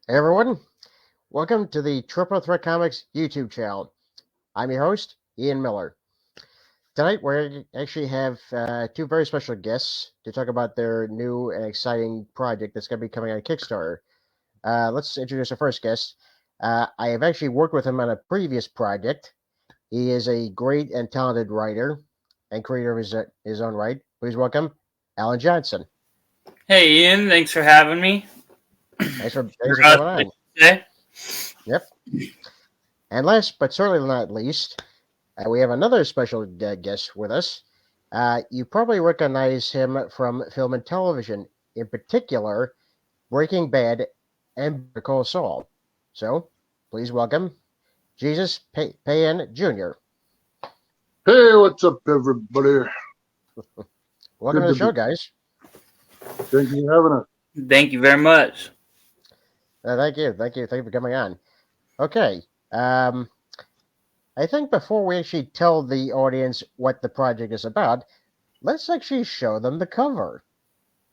Hey everyone, welcome to the Triple Threat Comics YouTube channel. I'm your host, Ian Miller. Tonight we actually have two very special guests to talk about their new and exciting project that's going to be coming on Kickstarter. Let's introduce our first guest. I have actually worked with him on a previous project. He is a great and talented writer and creator of his own right. Please welcome Alan Johnson. Hey Ian, thanks for having me. Thanks for coming on. Today. Yep. And last but certainly not least, we have another special guest with us. You probably recognize him from film and television, in particular, Breaking Bad and Better Call Saul. So, please welcome Jesus Payan Jr. Hey, what's up, everybody? Welcome to the show, guys. Thank you for having us. Thank you very much. Thank you for coming on. Okay, I think before we actually tell the audience what the project is about, let's actually show them the cover,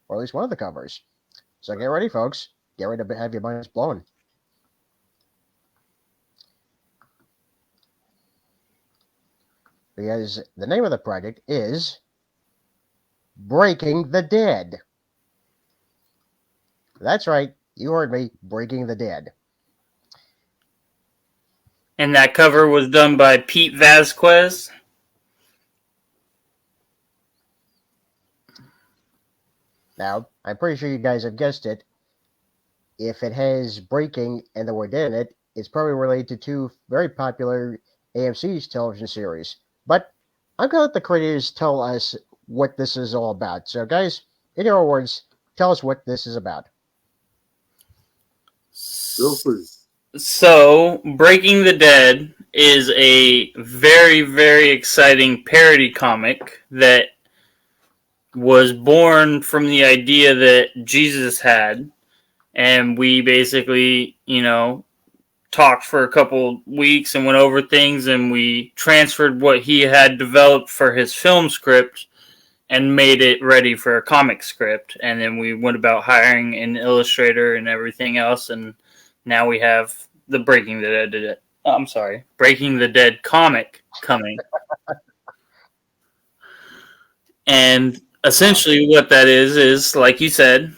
or at least one of the covers. So get ready, folks. Get ready to have your minds blown. Because the name of the project is Breaking the Dead. That's right, you heard me, Breaking the Dead. And that cover was done by Pete Vasquez. Now, I'm pretty sure you guys have guessed it. If it has breaking and the word dead in it, it's probably related to two very popular AMC's television series. But I'm going to let the creators tell us what this is all about. So, guys, in your words, tell us what this is about. Feel free. So, Breaking the Dead is a very, very exciting parody comic that was born from the idea that Jesus had. And we basically, talked for a couple weeks and went over things, and we transferred what he had developed for his film script and made it ready for a comic script. And then we went about hiring an illustrator and everything else, and now we have the Breaking the Dead comic coming. And essentially what that is like you said,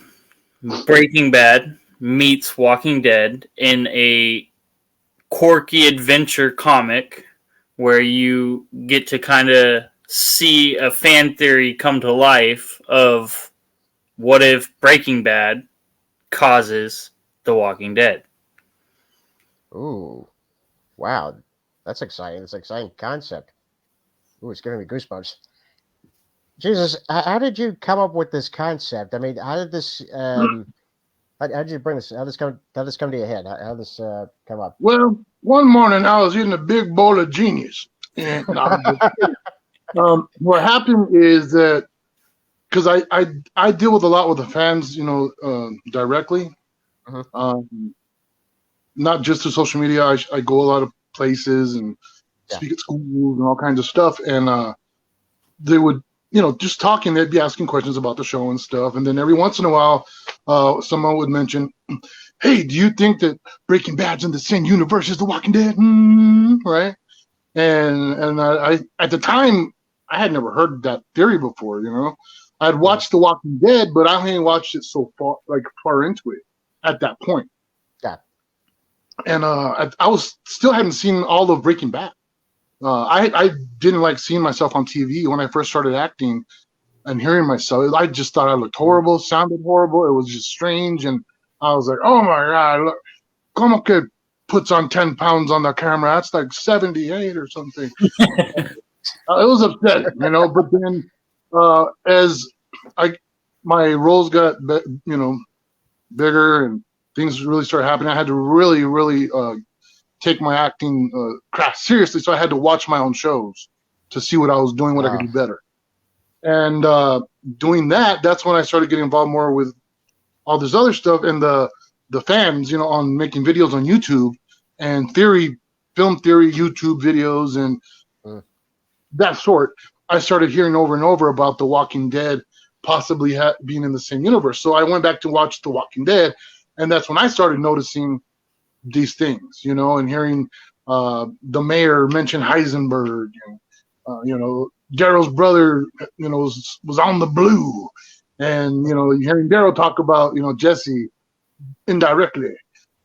Breaking Bad meets Walking Dead in a quirky adventure comic where you get to kind of see a fan theory come to life of what if Breaking Bad causes The Walking Dead. Ooh, wow, that's exciting. That's an exciting concept. Ooh, it's giving me goosebumps. Jesus, how did you come up with this concept? I mean, how did this? How did you bring this? How this come to your head? How did this come up? Well, one morning I was eating a big bowl of genius. And what happened is that because I deal with a lot with the fans, directly. Not just through social media. I go a lot of places and speak at schools and all kinds of stuff. And they would, just talking, they'd be asking questions about the show and stuff. And then every once in a while, someone would mention, hey, do you think that Breaking Bad's in the same universe as The Walking Dead? Right? And I at the time, I had never heard that theory before, I'd watched The Walking Dead, but I hadn't watched it so far into it at that point. Yeah. And I was still hadn't seen all of Breaking Bad. I didn't like seeing myself on TV when I first started acting and hearing myself. I just thought I looked horrible, sounded horrible. It was just strange. And I was like, oh my God, look, como que puts on 10 pounds on the camera? That's like 78 or something. It was upsetting, but then as my roles got, bigger and things really started happening, I had to really, really take my acting craft seriously. So I had to watch my own shows to see what I was doing, what I could do better. And doing that's when I started getting involved more with all this other stuff and the fans, on making videos on YouTube and film theory YouTube videos and that sort. I started hearing over and over about The Walking Dead possibly being in the same universe. So I went back to watch The Walking Dead, And that's when I started noticing these things, and hearing the mayor mention Heisenberg, Daryl's brother, was on the blue, and hearing Daryl talk about Jesse indirectly,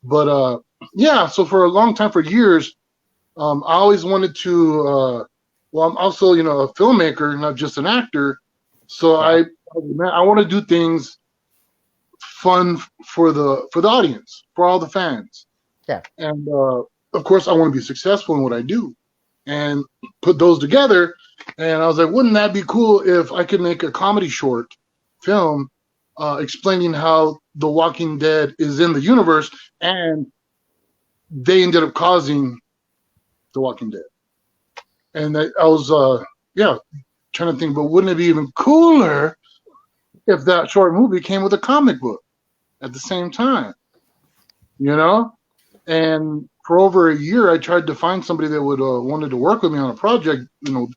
but yeah. So for a long time, for years, I always wanted to. Well, I'm also a filmmaker, not just an actor. So I want to do things fun for the audience, for all the fans. Yeah. And of course, I want to be successful in what I do, and put those together. And I was like, wouldn't that be cool if I could make a comedy short film explaining how The Walking Dead is in the universe, and they ended up causing The Walking Dead. And I was trying to think, but wouldn't it be even cooler if that short movie came with a comic book at the same time? And for over a year, I tried to find somebody that would wanted to work with me on a project,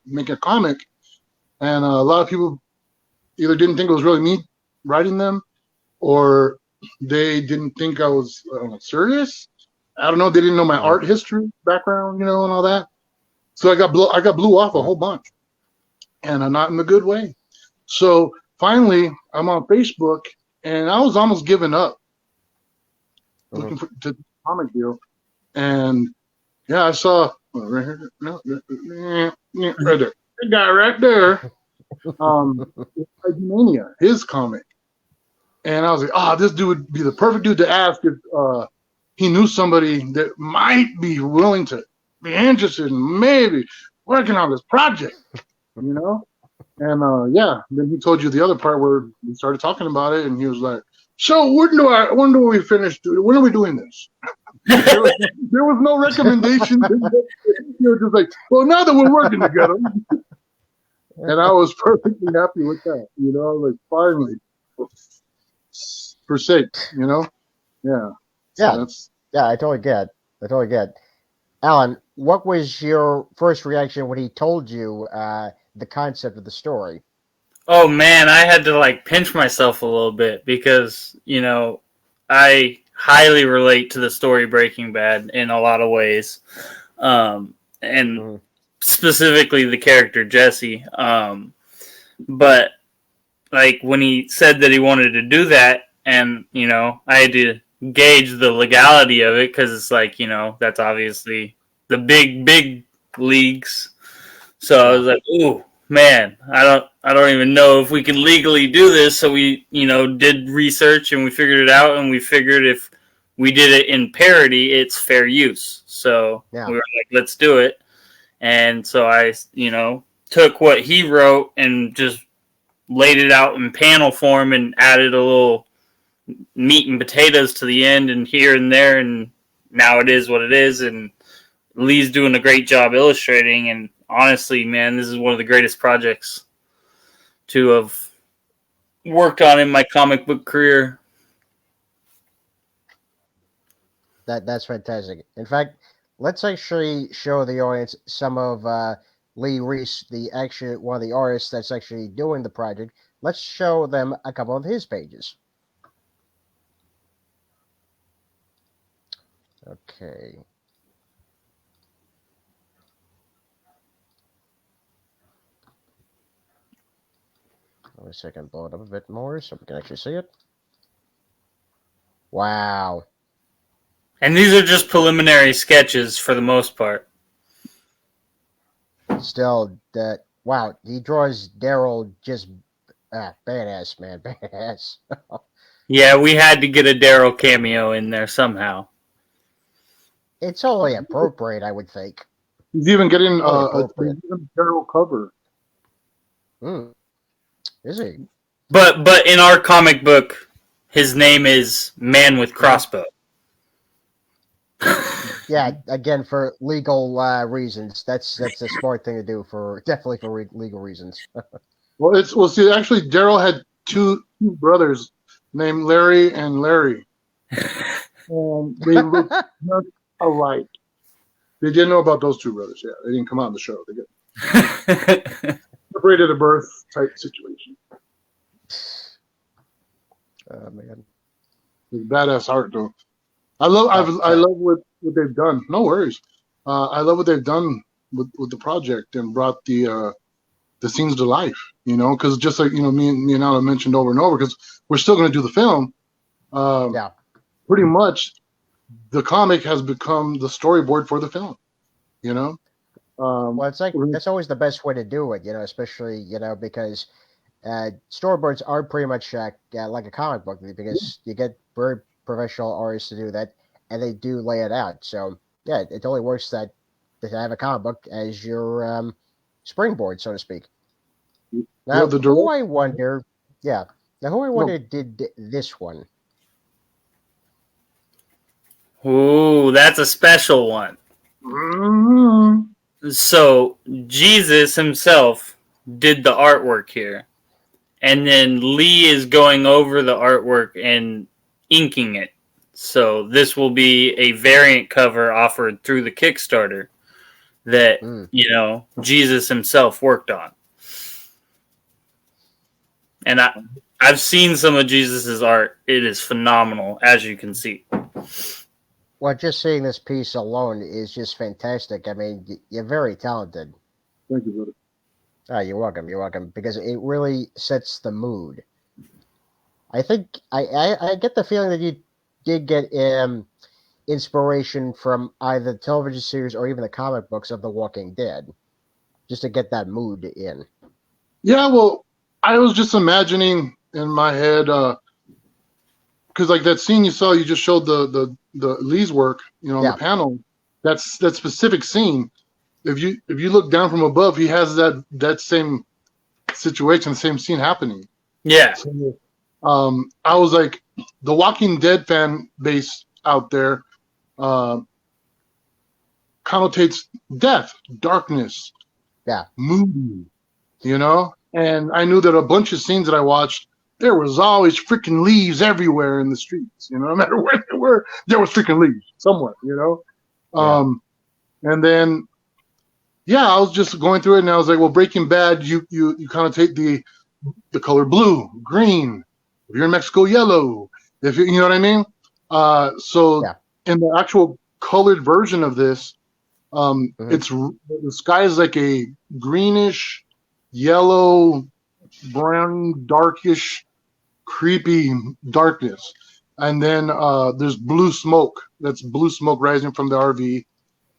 make a comic. And a lot of people either didn't think it was really me writing them, or they didn't think I was serious. I don't know. They didn't know my art history background, and all that. So I got blew off a whole bunch, and not in a good way. So finally, I'm on Facebook, and I was almost giving up, looking for the comic deal. And yeah, I saw right here, right there, the guy right there, Mania, his comic, and I was like, this dude would be the perfect dude to ask if he knew somebody that might be willing to be interested in maybe working on this project, And then he told you the other part where we started talking about it, and he was like, "So when do we finish? When are we doing this?" there was no recommendation. He was just like, "Well, now that we're working together," and I was perfectly happy with that. Like finally, for sake, yeah. Yeah, yeah, I totally get. Alan, what was your first reaction when he told you the concept of the story? Oh man, I had to pinch myself a little bit because, I highly relate to the story Breaking Bad in a lot of ways. And specifically the character Jesse. But when he said that he wanted to do that, and, I had to gauge the legality of it because it's that's obviously the big leagues. So I was like, ooh, man, I don't even know if we can legally do this. So we, did research and we figured it out, and we figured if we did it in parody, it's fair use. So we were like, let's do it. And so I, took what he wrote and just laid it out in panel form and added a little meat and potatoes to the end and here and there, and now it is what it is. And Lee's doing a great job illustrating, and honestly, man, this is one of the greatest projects to have worked on in my comic book career. That's fantastic. In fact, let's actually show the audience some of Lee Reese, one of the artists that's actually doing the project. Let's show them a couple of his pages. Okay. Let me see if I can blow it up a bit more so we can actually see it. Wow. And these are just preliminary sketches for the most part. Still, wow, he draws Daryl just badass, man, badass. Yeah, we had to get a Daryl cameo in there somehow. It's only appropriate, I would think. He's even getting a Daryl cover. Is he? But in our comic book, his name is Man with Crossbow. Yeah, again, for legal reasons. That's a smart thing to do, definitely for legal reasons. See, actually, Daryl had two brothers named Larry and Larry. And they look just alike. They didn't know about those two brothers yet. They didn't come out in the show. They get separated at birth type situation. Man. It's badass art though. I love what they've done. No worries. I love what they've done with the project and brought the scenes to life. Because just like me and Alan mentioned over and over, because we're still going to do the film. Pretty much, the comic has become the storyboard for the film. Well, it's like that's always the best way to do it, especially because storyboards are pretty much like a comic book because you get very professional artists to do that, and they do lay it out. So yeah, it only works that to have a comic book as your springboard, so to speak. Now, who I wonder did this one? Ooh, that's a special one. Mm-hmm. So Jesus himself did the artwork here, and then Lee is going over the artwork and inking it. So this will be a variant cover offered through the Kickstarter that Jesus himself worked on. And I've seen some of Jesus's art. It is phenomenal, as you can see. Well, just seeing this piece alone is just fantastic. I mean, you're very talented. Thank you, brother. Oh, you're welcome. You're welcome. Because it really sets the mood. I think I get the feeling that you did get inspiration from either the television series or even the comic books of The Walking Dead, just to get that mood in. Yeah, well, I was just imagining in my head, because like that scene you saw, you just showed the Lee's work, on the panel. That specific scene. If you look down from above, he has that same situation, the same scene happening. Yeah. So, I was like, the Walking Dead fan base out there connotates death, darkness, moody, And I knew that a bunch of scenes that I watched, there was always freaking leaves everywhere in the streets. No matter where they were, there was freaking leaves somewhere. And then, I was just going through it, and I was like, well, Breaking Bad, you connotate the color blue, green. If you're in Mexico, yellow. If you know what I mean. In the actual colored version of this, it's the sky is like a greenish, yellow, brown, darkish, creepy darkness, and then there's blue smoke. That's blue smoke rising from the RV,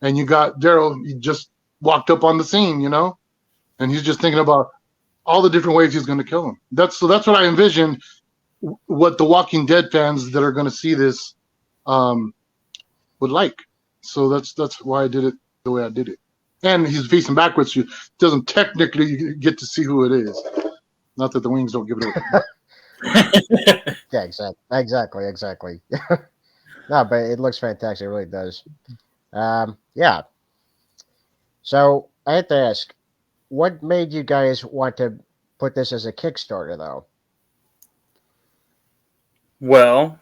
and you got Daryl. He just walked up on the scene, and he's just thinking about all the different ways he's going to kill him. That's what I envisioned. What the Walking Dead fans that are going to see this would like. So that's why I did it the way I did it. And he's facing backwards. You doesn't technically get to see who it is. Not that the wings don't give it away. Yeah, exactly. No, but it looks fantastic. It really does. So I have to ask, what made you guys want to put this as a Kickstarter, though? Well,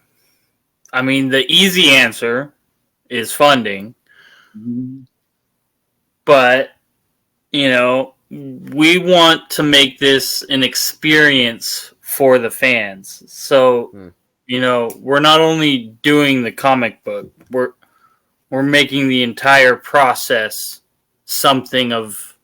I mean, the easy answer is funding. Mm-hmm. But, we want to make this an experience for the fans. So, we're not only doing the comic book, we're making the entire process something of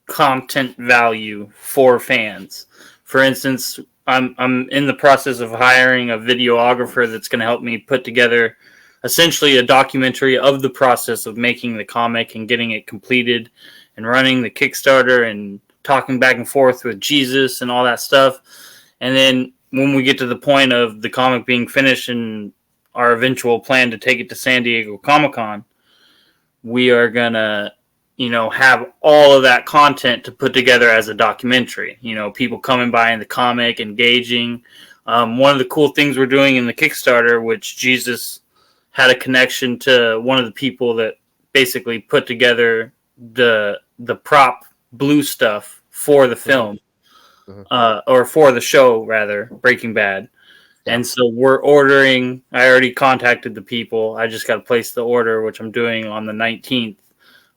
content value for fans. For instance, I'm in the process of hiring a videographer that's going to help me put together essentially a documentary of the process of making the comic and getting it completed and running the Kickstarter and talking back and forth with Jesus and all that stuff. And then when we get to the point of the comic being finished and our eventual plan to take it to San Diego Comic-Con, we are going to, have all of that content to put together as a documentary. People coming by in the comic, engaging. One of the cool things we're doing in the Kickstarter, which Jesus had a connection to one of the people that basically put together the prop blue stuff for the film, or for the show rather, Breaking Bad. And so we're ordering. I already contacted the people. I just got to place the order, which I'm doing on the 19th.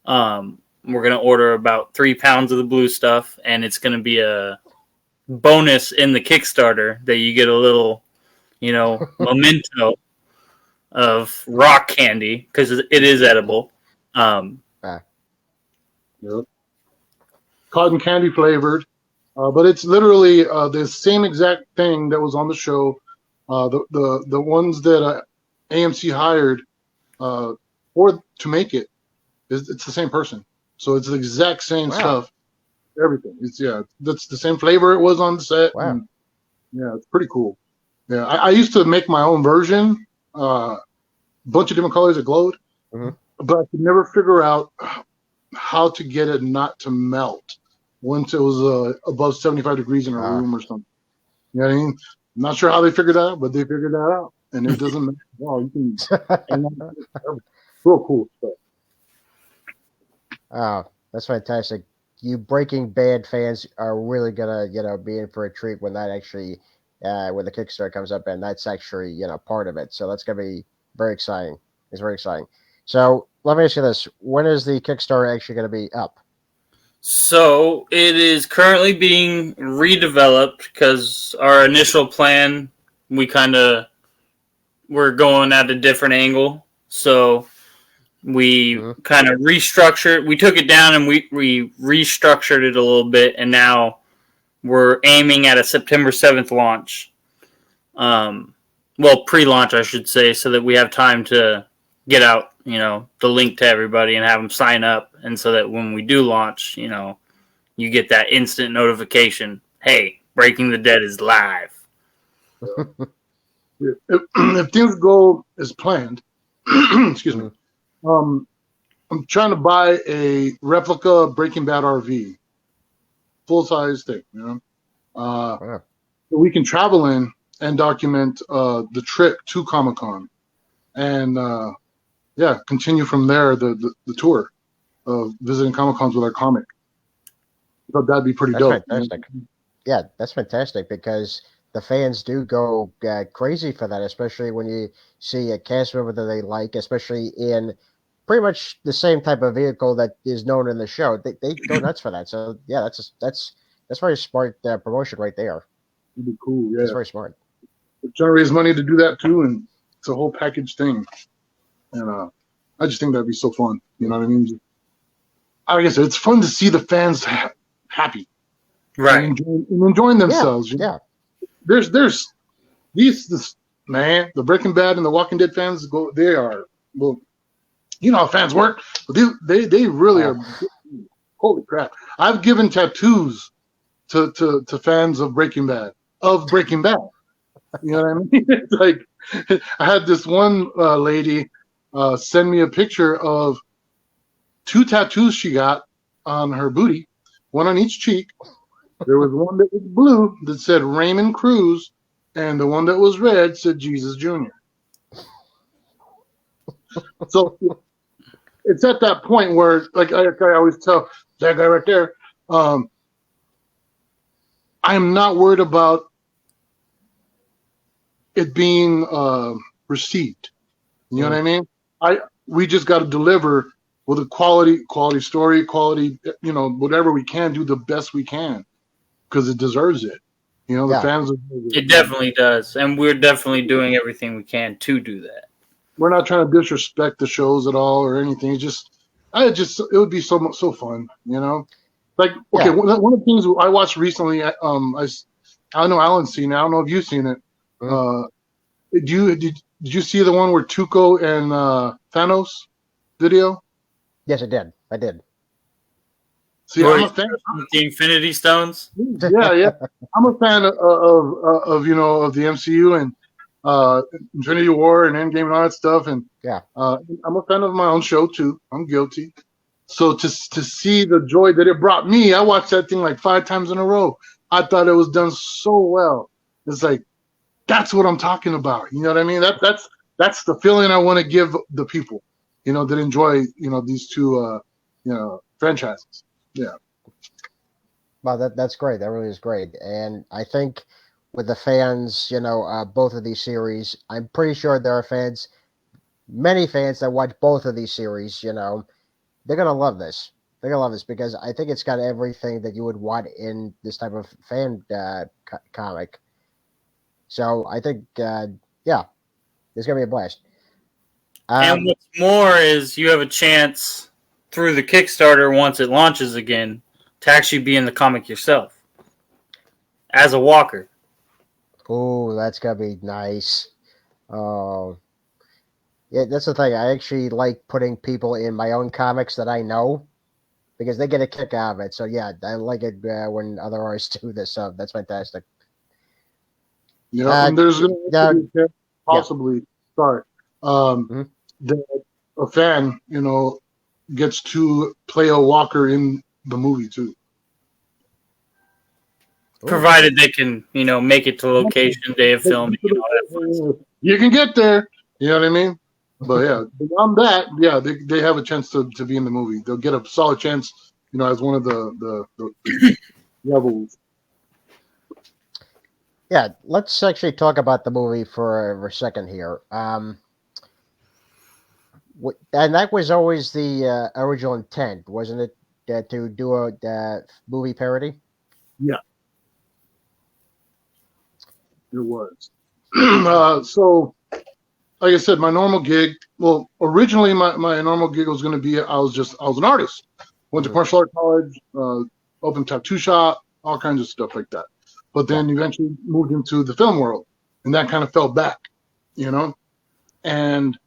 We're going to order about 3 pounds of the blue stuff, and it's going to be a bonus in the Kickstarter that you get a little memento of rock candy because it is edible. Yep. Cotton candy flavored, but it's literally the same exact thing that was on the show. The ones that AMC hired to make it, it's the same person, so it's the exact same stuff. Everything. That's the same flavor it was on the set. Wow. And, yeah, it's pretty cool. Yeah, I used to make my own version, a bunch of different colors that glowed, but I could never figure out how to get it not to melt once it was above 75 degrees in a room or something. You know what I mean? I'm not sure how they figured that out, but they figured that out, and it doesn't matter. Wow, you can. Real cool stuff. Oh, that's fantastic. You Breaking Bad fans are really gonna, be in for a treat when that actually, when the Kickstarter comes up, and that's actually, part of it. So that's gonna be very exciting. It's very exciting. So let me ask you this: when is the Kickstarter actually going to be up? So it is currently being redeveloped because our initial plan, we're going at a different angle. So we kind of restructured. We took it down and we restructured it a little bit, and now we're aiming at a September 7th launch. Well, pre-launch, I should say, so that we have time to get out, the link to everybody and have them sign up, and so that when we do launch, you get that instant notification. Hey, Breaking the Dead is live. If things go as planned, excuse me, I'm trying to buy a replica Breaking Bad RV, full size thing, that we can travel in and document the trip to Comic-Con, and continue from there the tour of visiting Comic-Cons with our comic. I thought that'd be pretty dope. Fantastic. Yeah, that's fantastic because the fans do go crazy for that, especially when you see a cast member that they like, especially in pretty much the same type of vehicle that is known in the show. They go nuts for that. So yeah, that's very smart promotion right there. It'd be cool. Yeah, it's very smart. We're trying to raise money to do that too, and it's a whole package thing. And I just think that'd be so fun. You know what I mean? I guess it's fun to see the fans happy, right, and enjoying themselves. Yeah. There's these man, the Breaking Bad and the Walking Dead fans they are, well, you know how fans work, but they really are. Holy crap! I've given tattoos to fans of Breaking Bad. You know what I mean? It's like I had this one lady send me a picture of 2 tattoos she got on her booty, one on each cheek. There was one that was blue that said Raymond Cruz, and the one that was red said Jesus Jr. So it's at that point where, like I always tell that guy right there, I am not worried about it being received. You know what I mean? We just got to deliver with a quality story, quality, whatever we can, do the best we can because it deserves it. The fans. It definitely does, and we're definitely doing everything we can to do that. We're not trying to disrespect the shows at all or anything. It would be so fun, Like, okay, one of the things I watched recently, I know Alan's seen it. I don't know if you've seen it. Did you see the one where Tuco and Thanos video? Yes, I did. See, I'm a fan. The Infinity Stones. Yeah. I'm a fan of the MCU and Infinity War and Endgame and all that stuff. And I'm a fan of my own show too. I'm guilty. So to see the joy that it brought me, I watched that thing like 5 times in a row. I thought it was done so well. It's like, that's what I'm talking about. You know what I mean? That's the feeling I want to give the people, that enjoy, these 2, franchises. Yeah. Well, that's great. That really is great. And I think with the fans, both of these series, I'm pretty sure there are many fans that watch both of these series, they're going to love this. They're going to love this because I think it's got everything that you would want in this type of fan comic. So I think, yeah, it's gonna be a blast. And what's more is you have a chance through the Kickstarter once it launches again to actually be in the comic yourself as a walker. Oh, that's gonna be nice. Oh, yeah, that's the thing. I actually like putting people in my own comics that I know because they get a kick out of it. So yeah, I like it when other artists do this. So that's fantastic. Yeah, and there's going to possibly start Mhm. that a fan, gets to play a walker in the movie too. Provided they can, make it to location day of filming and all that fun stuff. You can get there, you know what I mean? But yeah, beyond that, yeah, they have a chance to be in the movie. They'll get a solid chance, as one of the levels. Yeah, let's actually talk about the movie for a second here. And that was always the original intent, wasn't it? To do a movie parody? Yeah, it was. So, like I said, my normal gig, well, originally my normal gig was going to be, I was an artist. Went to martial art college, opened tattoo shop, all kinds of stuff like that. But then eventually moved into the film world, and that kind of fell back, And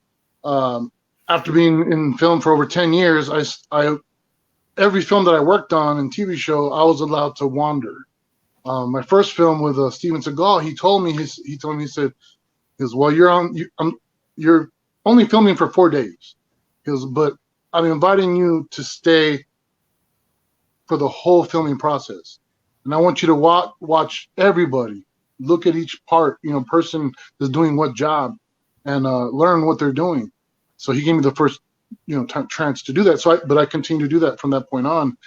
after being in film for over 10 years, I every film that I worked on and TV show, I was allowed to wander. My first film with Steven Seagal, he told me, he said, well, you're only filming for 4 days. He goes, but I'm inviting you to stay for the whole filming process. And I want you to watch everybody, look at each part, person that's doing what job, and learn what they're doing. So he gave me the first, chance to do that. But I continue to do that from that point on.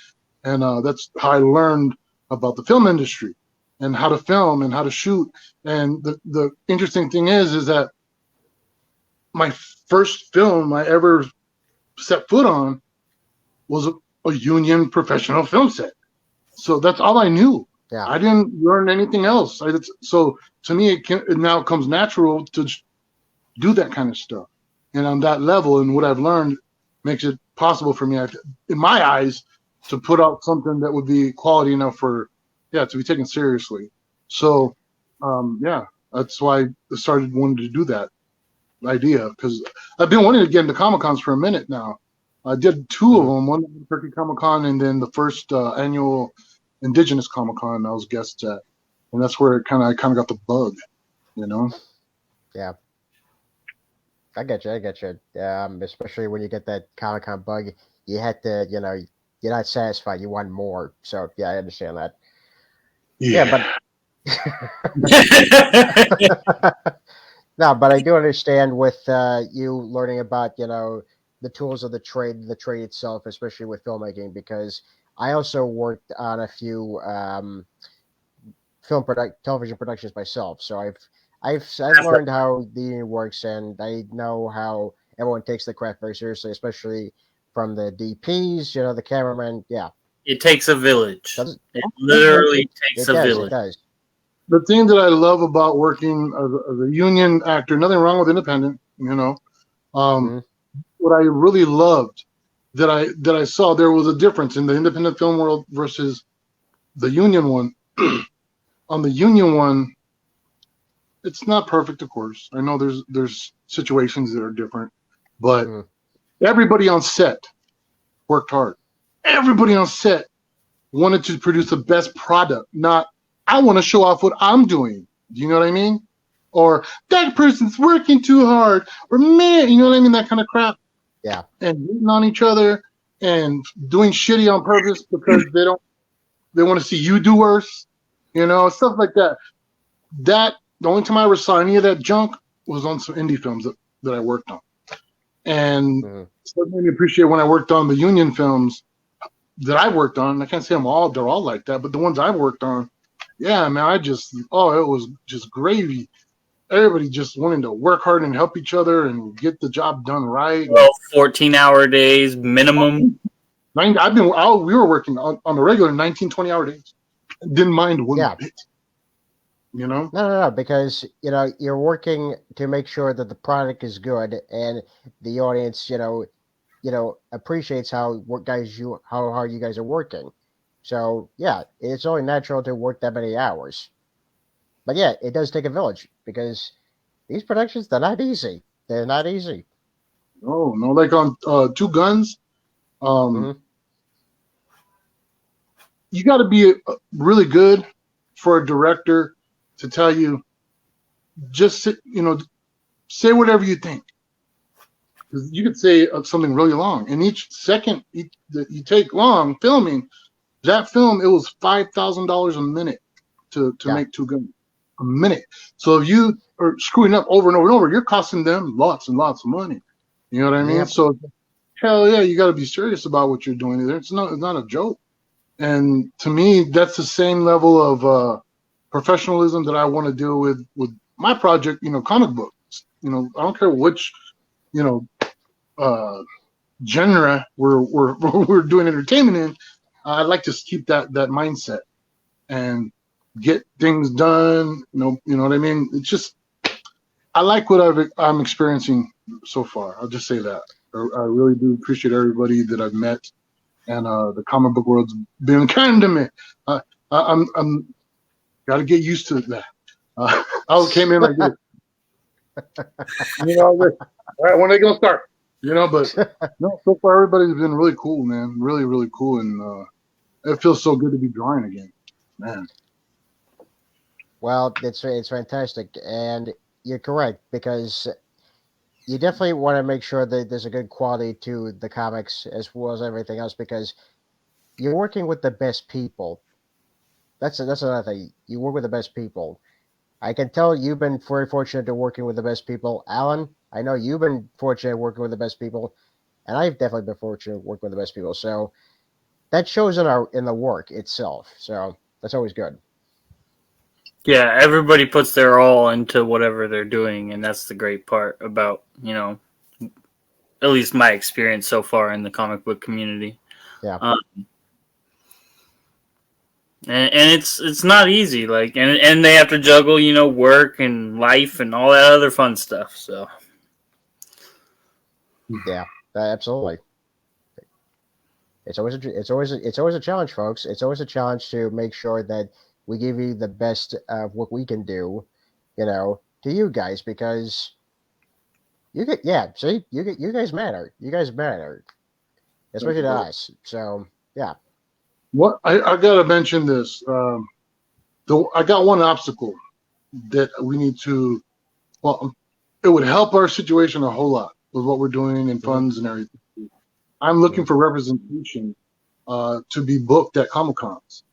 And that's how I learned about the film industry and how to film and how to shoot. And the interesting thing is that my first film I ever set foot on was a union professional film set. So that's all I knew. Yeah. I didn't learn anything else. So to me, it now comes natural to do that kind of stuff. And on that level, and what I've learned makes it possible for me, in my eyes, to put out something that would be quality enough to be taken seriously. So, that's why I started wanting to do that idea, because I've been wanting to get into Comic-Cons for a minute now. I did 2 of them, one at Turkey Comic-Con and then the first annual Indigenous Comic-Con I was guest at. And that's where I kind of got the bug, Yeah. I get you. Especially when you get that Comic-Con bug, you had to, you're not satisfied. You want more. So, yeah, I understand that. Yeah, but no, but I do understand with you learning about, the tools of the trade itself, especially with filmmaking, because I also worked on a few television productions myself. So I've learned how the union works, and I know how everyone takes the craft very seriously, especially from the DPs, the cameraman. Yeah, it takes a village. It literally takes a village. It does. The thing that I love about working as a union actor, nothing wrong with independent, what I really loved that I saw, there was a difference in the independent film world versus the union one. On the union one, it's not perfect, of course. I know there's situations that are different, but everybody on set worked hard. Everybody on set wanted to produce the best product, not I want to show off what I'm doing. Do you know what I mean? Or that person's working too hard, or man, you know what I mean? That kind of crap. Yeah. And hitting on each other and doing shitty on purpose because they want to see you do worse, stuff like that. The only time I ever saw any of that junk was on some indie films that I worked on. And so it made me appreciate when I worked on the union films that I worked on. I can't say they're all like that, but the ones I've worked on, yeah, man, it was just gravy. Everybody just wanting to work hard and help each other and get the job done right. Well, 14-hour days minimum. We were working on the regular 19, 20-hour days. Didn't mind one bit. you know? No, because you're working to make sure that the product is good and the audience, appreciates how hard you guys are working. So yeah, it's only natural to work that many hours. But yeah, it does take a village because these productions they're not easy. They're not easy. No, no, like on Two Guns, Hmm. you got to be really good for a director to tell you just say whatever you think. 'Cause you could say something really long, and each second that you take long filming that film, it was $5,000 a minute to Yeah, make Two Guns a minute. So if you are screwing up over and over and over, you're costing them lots and lots of money. You know what I mean? yep, So hell yeah, you got to be serious about what you're doing. It's not a joke. And to me, that's the same level of professionalism that I want to do with my project. Comic books. I don't care which you know uh, genre we're doing entertainment in. I'd like to keep that mindset and get things done. You know what I mean. It's just I like what I'm experiencing so far. I'll just say that I really do appreciate everybody that I've met, and the comic book world's been kind to me. I'm got to get used to that. I came in like this, all right, when are they gonna start? But no, so far everybody's been really cool, man. Really, really cool, and it feels so good to be drawing again, man. well, it's fantastic, and you're correct because you definitely want to make sure that there's a good quality to the comics as well as everything else because you're working with the best people. That's another thing. You work with the best people. I can tell you've been very fortunate to working with the best people. Alan, I know you've been fortunate working with the best people, and I've definitely been fortunate working with the best people. So that shows in the work itself. So that's always good. Yeah, everybody puts their all into whatever they're doing, and that's the great part about, at least my experience so far in the comic book community. Yeah. Um, and it's not easy, like, and they have to juggle, work and life and all that other fun stuff. So Yeah, absolutely. It's always a challenge, folks. It's always a challenge to make sure that we give you the best of what we can do, to you guys because you guys matter. You guys matter, Thank especially you, to brother. us. So yeah, What I gotta mention this. I got one obstacle that we need to. Well, it would help our situation a whole lot with what we're doing and hmm funds and everything. I'm looking hmm for representation to be booked at Comic Cons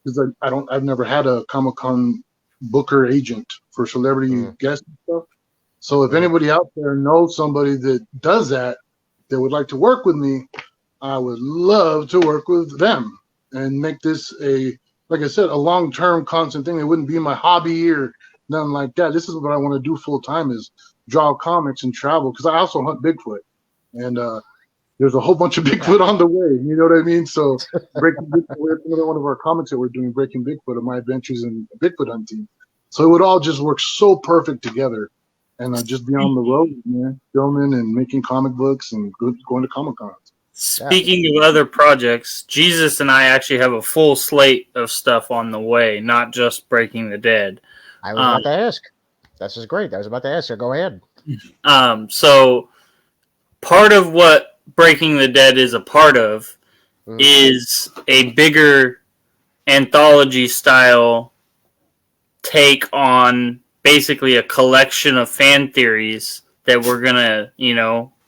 because I've never had a Comic Con booker agent for celebrity hmm guests and stuff. So if hmm anybody out there knows somebody that does that would like to work with me, I would love to work with them and make this like I said, a long-term constant thing. It wouldn't be my hobby or nothing like that. This is what I want to do full time is draw comics and travel because I also hunt Bigfoot. And there's a whole bunch of yeah, Bigfoot on the way. You know what I mean? So Breaking Bigfoot, it's another one of our comics that we're doing, Breaking Bigfoot, of my adventures in Bigfoot hunting. So it would all just work so perfect together. And just be on the road, man, filming and making comic books and going to Comic Cons. yeah. speaking of other projects, Jesus and I actually have a full slate of stuff on the way, not just Breaking the Dead. I was Um, about to ask. This is great. I was about to ask. So go ahead. so part of what Breaking the Dead is a part of Hmm is a bigger anthology style take on basically a collection of fan theories that we're gonna,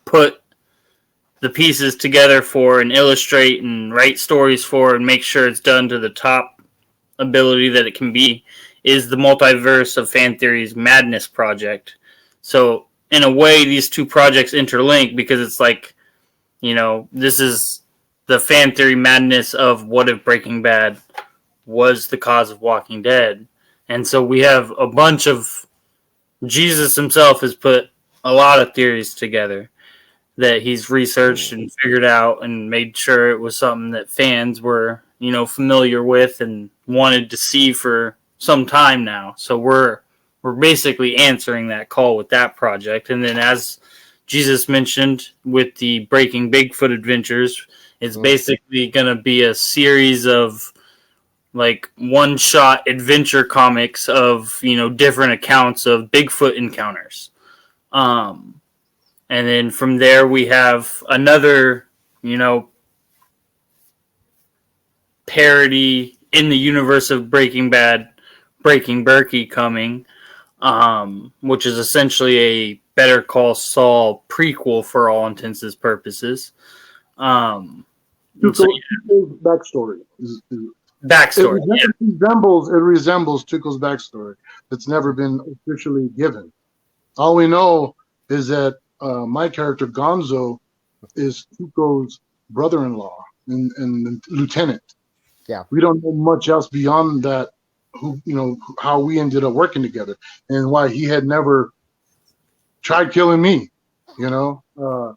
put the pieces together for and illustrate and write stories for and make sure it's done to the top ability that it can be is the Multiverse of Fan Theories Madness Project. So in a way these two projects interlink because it's like, this is the fan theory madness of what if Breaking Bad was the cause of Walking Dead. And so we have a bunch of Jesus himself has put a lot of theories together that he's researched Ooh. and figured out and made sure it was something that fans were, familiar with and wanted to see for some time now. So we're basically answering that call with that project. And then, as Jesus mentioned, with the Breaking Bigfoot Adventures, it's basically going to be a series of like one-shot adventure comics of, you know, different accounts of Bigfoot encounters. And then from there we have another, you know, parody in the universe of Breaking Bad, Breaking Berkey coming, which is essentially a Better Call Saul prequel for all intents and purposes. Tuco's backstory Backstory. It resembles Tuco's backstory. It's never been officially given. All we know is that my character Gonzo is Tuco's brother-in-law and lieutenant. Yeah, we don't know much else beyond that. Who, you know, how we ended up working together and why he had never tried killing me. You know, well,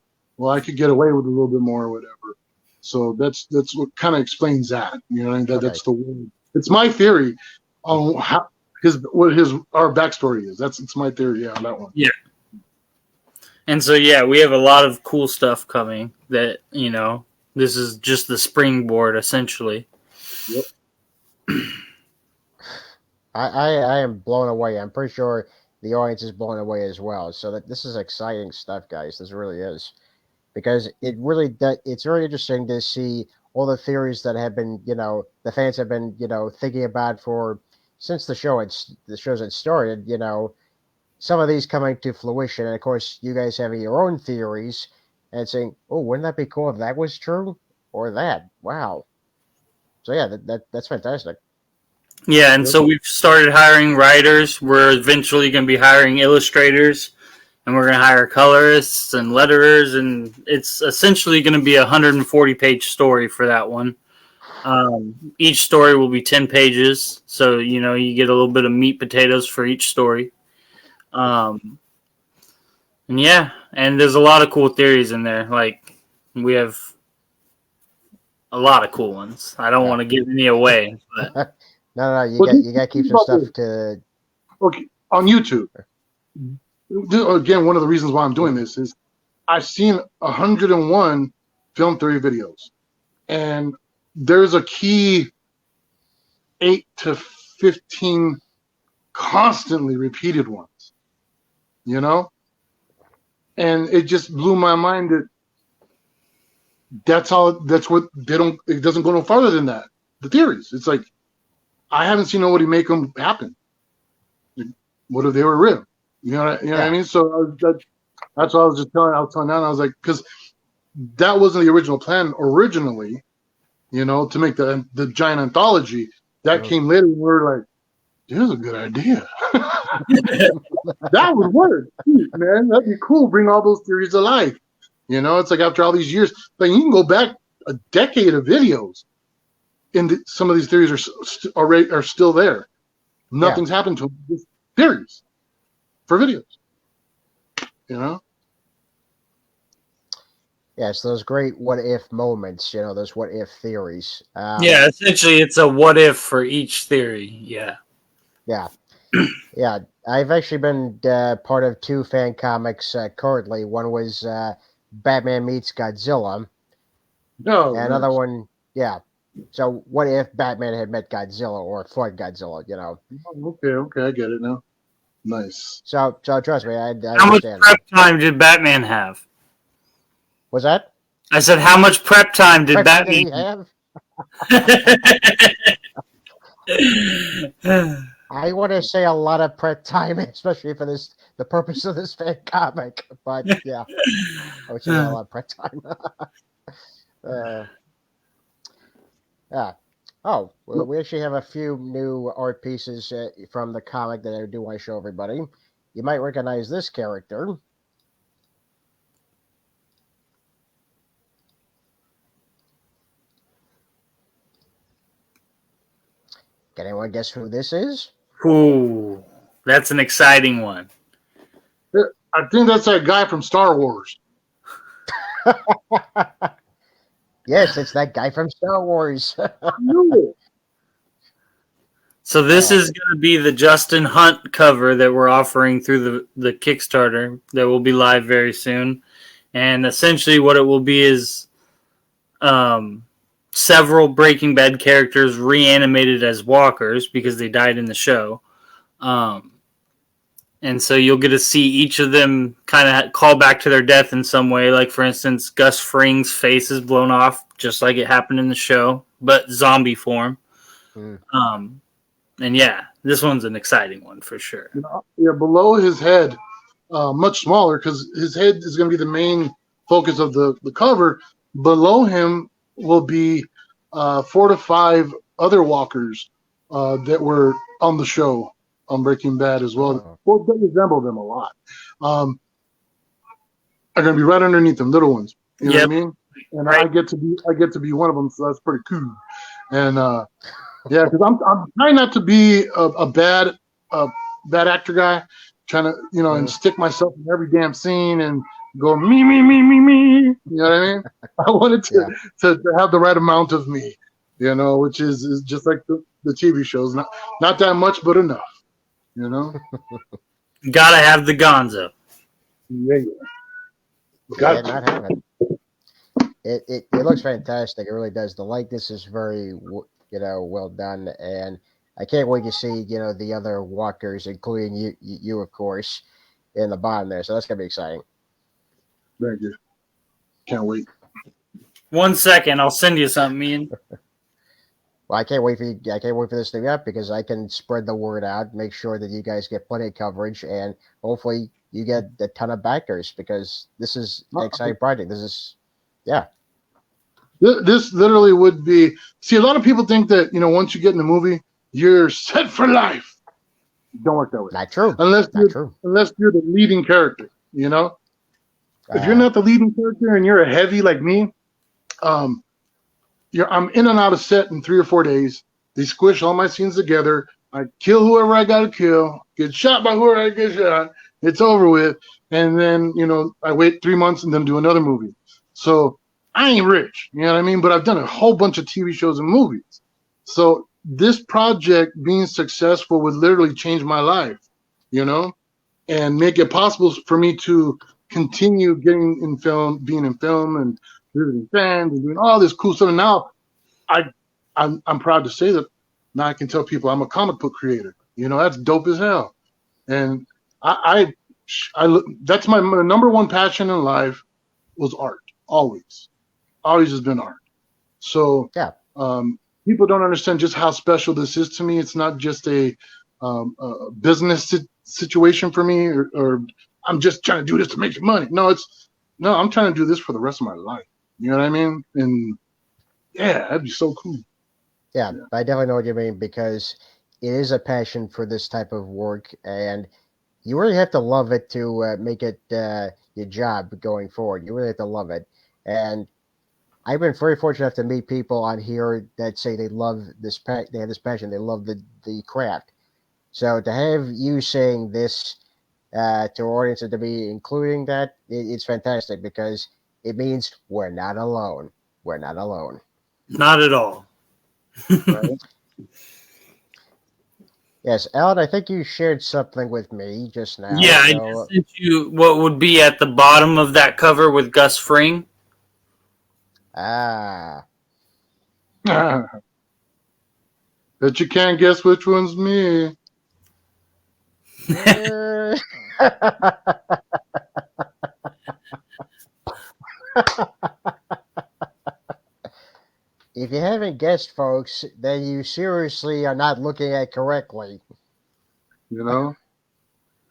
I could get away with a little bit more or whatever. So that's what kind of explains that. You know, that's the way. It's my theory on how our backstory is. It's my theory on that one. Yeah. And so we have a lot of cool stuff coming. That, you know, this is just the springboard essentially. Yep. I am blown away. I'm pretty sure the audience is blown away as well. So that this is exciting stuff, guys. This really is, because it's really interesting to see all the theories that have been, you know, the fans have been, you know, thinking about since the show's had started. You know, some of these coming to fruition, and of course, you guys having your own theories and saying, "Oh, wouldn't that be cool if that was true?" Or that. Wow. So yeah, that's fantastic. Yeah, and so we've started hiring writers. We're eventually going to be hiring illustrators, and we're going to hire colorists and letterers, and it's essentially going to be a 140-page story for that one. Each story will be 10 pages, so, you know, you get a little bit of meat potatoes for each story. And there's a lot of cool theories in there. Like, we have a lot of cool ones. I don't want to give any away, but... No, you got to keep some stuff to. Okay, on YouTube. Again, one of the reasons why I'm doing this is I've seen 101 film theory videos, and there's a key 8 to 15 constantly repeated ones. You know, and it just blew my mind that that's what they don't. It doesn't go no farther than that. The theories. It's like, I haven't seen nobody make them happen. What if they were real? You know what I mean? So that's what I was just telling. I was telling Nana, I was like, because that wasn't the original plan originally, you know, to make the giant anthology. That came later. We were like, this is a good idea. That would work, man. That'd be cool. Bring all those theories to life. You know, it's like after all these years, like you can go back a decade of videos. And some of these theories are still there. Nothing's happened to them. Just theories for videos. You know? Yes, those great what if moments, you know, those what if theories. Essentially it's a what if for each theory. Yeah. Yeah. Yeah. I've actually been part of 2 fan comics currently. One was Batman Meets Godzilla. No. And another one, So what if Batman had met Godzilla or fought Godzilla, you know? Okay, I get it now. Nice. So trust me, I How much understand. prep time did Batman have? Was that? I said, how much prep time did Batman have? I want to say a lot of prep time, especially for the purpose of this fan comic. But yeah, I would say a lot of prep time. Yeah. Oh, well, we actually have a few new art pieces from the comic that I do want to show everybody. You might recognize this character. Can anyone guess who this is? Ooh, that's an exciting one. I think that's that guy from Star Wars. Yes, it's that guy from Star Wars. So this is going to be the Justin Hunt cover that we're offering through the Kickstarter that will be live very soon. And essentially what it will be is several Breaking Bad characters reanimated as walkers because they died in the show. And so you'll get to see each of them kind of call back to their death in some way. Like, for instance, Gus Fring's face is blown off just like it happened in the show, but zombie form. And yeah, this one's an exciting one for sure. Yeah, below his head, much smaller because his head is going to be the main focus of the cover. Below him will be 4 to 5 other walkers that were on the show on Breaking Bad as well. Well, they resemble them a lot. Are going to be right underneath them, little ones. You know what I mean? And I get to be one of them, so that's pretty cool. And yeah, because I'm trying not to be a bad actor guy, trying to and stick myself in every damn scene and go me. You know what I mean? I wanted to have the right amount of me, which is just like the TV shows, not that much, but enough. Gotta have the Gonzo. Yeah. Not have it. It looks fantastic. It really does. The likeness is very well done, and I can't wait to see the other walkers, including you of course, in the bottom there. So that's gonna be exciting. Thank you. Can't wait. 1 second, I'll send you something, Ian. Well, I can't wait for this to be up because I can spread the word out, make sure that you guys get plenty of coverage, and hopefully you get a ton of backers because this is an exciting project. This is, This literally would be. See, a lot of people think that once you get in the movie, you're set for life. Don't work that way. Not true. Unless you're the leading character. If you're not the leading character and you're a heavy like me, I'm in and out of set in 3 or 4 days. They squish all my scenes together. I kill whoever I gotta kill, get shot by whoever I get shot. It's over with. And then, I wait 3 months and then do another movie. So I ain't rich, you know what I mean? But I've done a whole bunch of TV shows and movies. So this project being successful would literally change my life, and make it possible for me to continue getting in film, being in film and visiting fans and doing all this cool stuff. And now I'm proud to say that now I can tell people I'm a comic book creator. That's dope as hell. And I that's my number one passion in life was art. Always has been art. So people don't understand just how special this is to me. It's not just a business situation for me, or I'm just trying to do this to make money. No, I'm trying to do this for the rest of my life. You know what I mean? And yeah, that'd be so cool. Yeah, I definitely know what you mean because it is a passion for this type of work, and you really have to love it to make it your job going forward. You really have to love it. And I've been very fortunate enough to meet people on here that say they love this. They have this passion. They love the craft. So to have you saying this to our audience and to be including that, it's fantastic because it means we're not alone. We're not alone. Not at all. Right? Yes, Alan, I think you shared something with me just now. Yeah, I just sent you what would be at the bottom of that cover with Gus Fring. Ah. But you can't guess which one's me. If you haven't guessed, folks, then you seriously are not looking at correctly.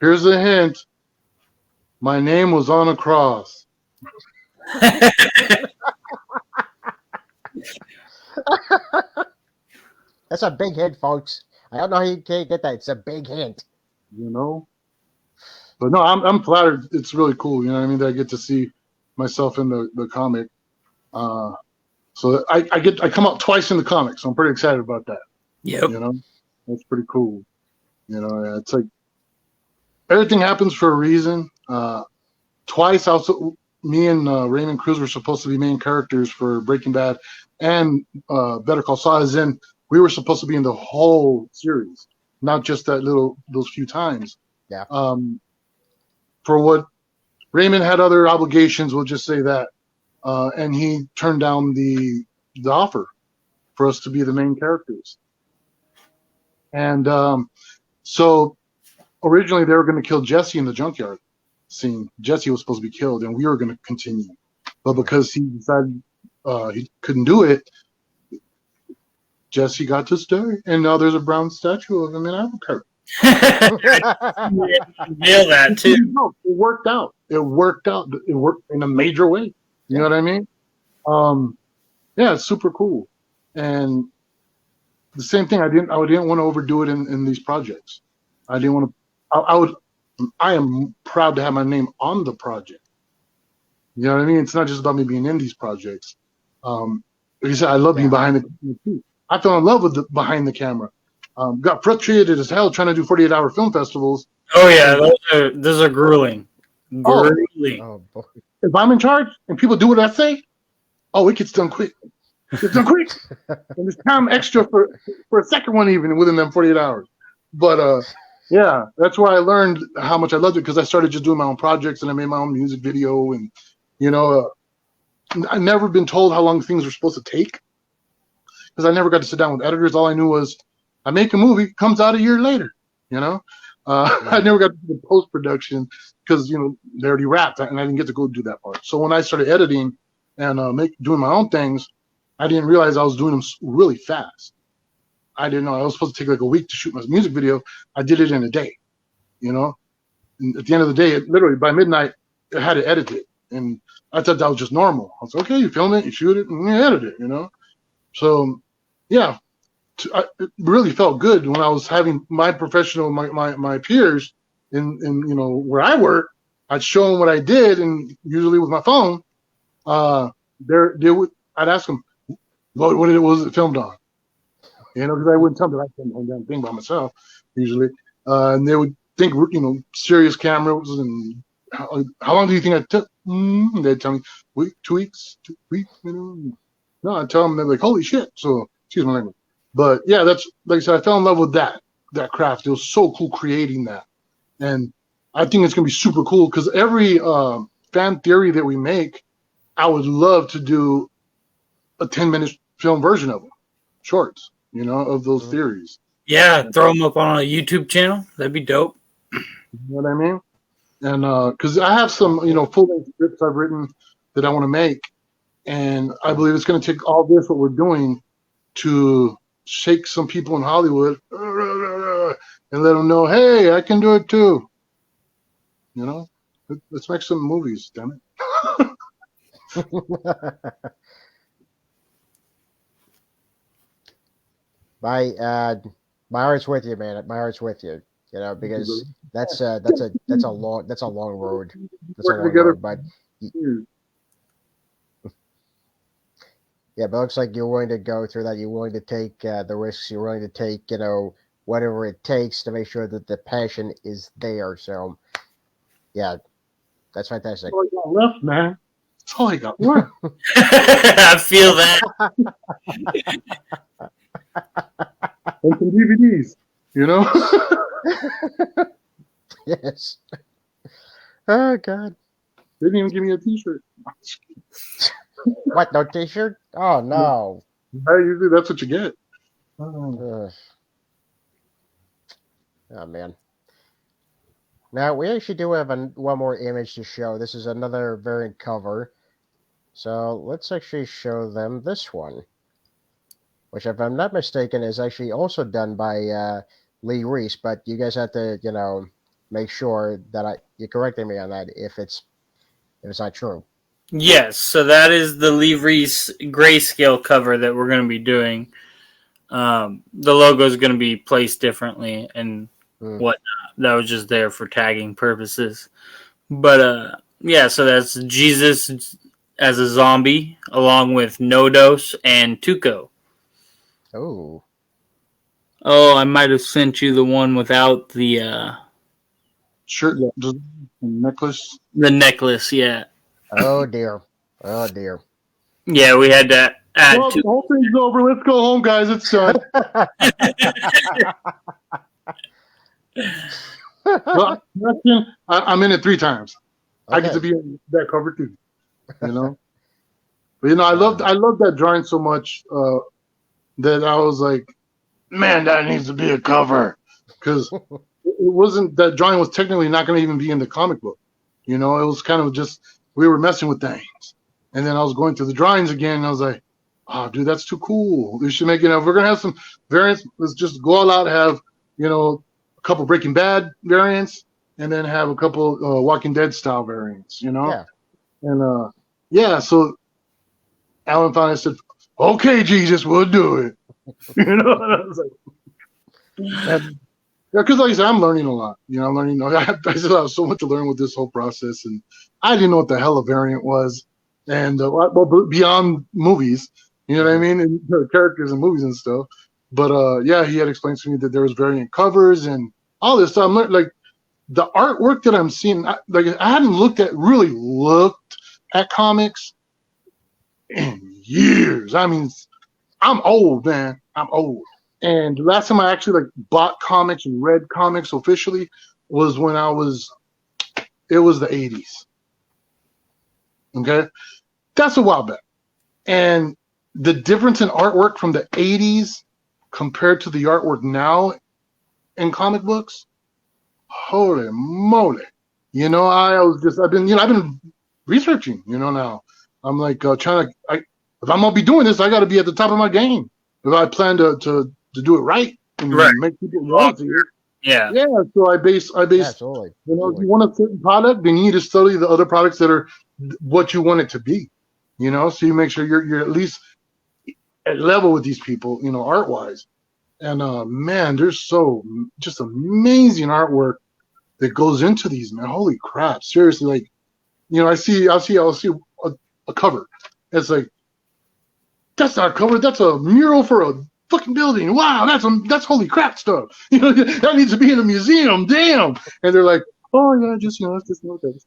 Here's a hint. My name was on a cross. That's a big hint, folks. I don't know how you can't get that. It's a big hint. But no, I'm flattered. It's really cool. You know what I mean? That I get to see myself in the comic. So I come out twice in the comic, so I'm pretty excited about that. Yep. That's pretty cool. It's like everything happens for a reason. Twice, also, me and Raymond Cruz were supposed to be main characters for Breaking Bad and Better Call Saul. As in, we were supposed to be in the whole series, not just those few times. Yeah. For what Raymond had other obligations, we'll just say that, and he turned down the offer for us to be the main characters. And so originally they were going to kill Jesse in the junkyard scene. Jesse was supposed to be killed, and we were going to continue. But because he decided he couldn't do it, Jesse got to stay, and now there's a brown statue of him in Albuquerque. Nail that too. It worked out. It worked in a major way. You know what I mean? Yeah, it's super cool. And the same thing, I didn't want to overdo it in these projects. I didn't want to. I am proud to have my name on the project. You know what I mean? It's not just about me being in these projects. Like I said, I love being behind the camera too. I fell in love with behind the camera. Got frustrated as hell trying to do 48-hour film festivals. Oh yeah, those are grueling. Grueling. Oh boy. If I'm in charge and people do what I say, it gets done quick. It's done quick. And there's time extra for a second one even within them 48 hours. But yeah, that's where I learned how much I loved it, because I started just doing my own projects and I made my own music video, and I've never been told how long things were supposed to take, because I never got to sit down with editors. All I knew was I make a movie, comes out a year later. I never got to do the post production because they already wrapped and I didn't get to go do that part. So when I started editing and doing my own things, I didn't realize I was doing them really fast. I didn't know I was supposed to take like a week to shoot my music video. I did it in a day. And at the end of the day, literally by midnight, I had to edit it, and I thought that was just normal. I was like, okay, you film it, you shoot it, and you edit it. So yeah. It really felt good when I was having my professional, my peers in where I work. I'd show them what I did, and usually with my phone, I'd ask them, what was it filmed on? Because I wouldn't tell them that I filmed the whole damn thing by myself usually, and they would think serious cameras and how long do you think I took? And they'd tell me 2 weeks, 2 weeks. No, I tell them, they're like, holy shit. So excuse my language. But yeah, that's like I said, I fell in love with that craft. It was so cool creating that. And I think it's going to be super cool because every fan theory that we make, I would love to do a 10-minute film version of them, shorts, of those theories. Yeah, throw them up on a YouTube channel. That'd be dope. You know what I mean? And because I have some, full-length scripts I've written that I want to make. And I believe it's going to take all this, what we're doing, to shake some people in Hollywood and let them know, hey, I can do it too. Let's make some movies, damn it. My heart's with you, man. My heart's with you. Because that's a long road. That's a long road. But yeah, but it looks like you're willing to go through that. You're willing to take the risks. You're willing to take, whatever it takes to make sure that the passion is there. So, yeah, that's fantastic. That's all I got left, man. That's all I got left. I feel that. And some DVDs, Yes. Oh, God. They didn't even give me a T-shirt. What, no T-shirt? Oh, no. Usually that's what you get. Oh, man. Now, we actually do have one more image to show. This is another variant cover. So, let's actually show them this one, which, if I'm not mistaken, is actually also done by Lee Reese, but you guys have to, make sure that you're correcting me on that if it's not true. Yes, so that is the Lee Reese grayscale cover that we're going to be doing. The logo is going to be placed differently and whatnot. That was just there for tagging purposes. But yeah, so that's Jesus as a zombie, along with Nodos and Tuco. Oh. Oh, I might have sent you the one without the shirt, the necklace. The necklace, yeah. Oh dear. Oh dear. Yeah, we had to add Well, to. the whole thing's over. Let's go home, guys. It's done. Well, I'm in it 3 times. Okay. I get to be on that cover too. You know, but I loved that drawing so much that I was like, man, that needs to be a cover, because it wasn't, that drawing was technically not going to even be in the comic book. It was kind of just, we were messing with things, and then I was going through the drawings again, and I was like, oh, dude, that's too cool. We should make, if we're gonna have some variants, let's just go all out, have a couple Breaking Bad variants, and then have a couple Walking Dead style variants. Yeah. And so Alan finally said, okay, Jesus, we'll do it. And I was like, because like I said, I'm learning a lot. I'm learning. I still have so much to learn with this whole process, and I didn't know what the hell a variant was, and beyond movies, you know what I mean, and characters and movies and stuff. But he had explained to me that there was variant covers and all this stuff. I'm like, the artwork that I'm seeing, I hadn't really looked at comics in years. I mean, I'm old, man. I'm old. And the last time I actually bought comics and read comics officially was when it was the 80s. Okay? That's a while back. And the difference in artwork from the 80s compared to the artwork now in comic books, holy moly. I've been researching, now. I'm like trying to, if I'm going to be doing this, I got to be at the top of my game. If I plan to do it right and make people want to see it. Yeah. Yeah. So I base. Absolutely. If you want a certain product, then you need to study the other products that are what you want it to be. So you make sure you're at least at level with these people, art wise. And man, there's just amazing artwork that goes into these, man. Holy crap! Seriously, I'll see a cover. It's like, that's not a cover. That's a mural for a fucking building. Wow, that's holy crap stuff. That needs to be in a museum. Damn. And they're like, oh yeah, just let's just note that.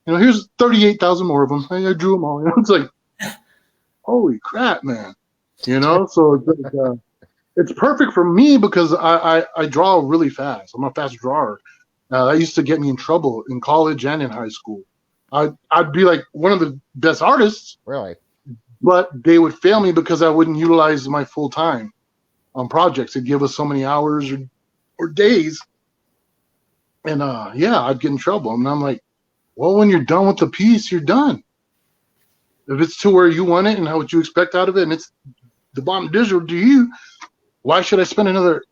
Here's 38,000 more of them. I drew them all. It's like, holy crap, man. So it's perfect for me because I draw really fast. I'm a fast drawer. That used to get me in trouble in college and in high school. I'd be like one of the best artists. Really? But they would fail me because I wouldn't utilize my full time on projects. They'd give us so many hours or days. And I'd get in trouble. And I'm like, well, when you're done with the piece, you're done. If it's to where you want it and what you expect out of it, and it's the bottom digital to you, why should I spend another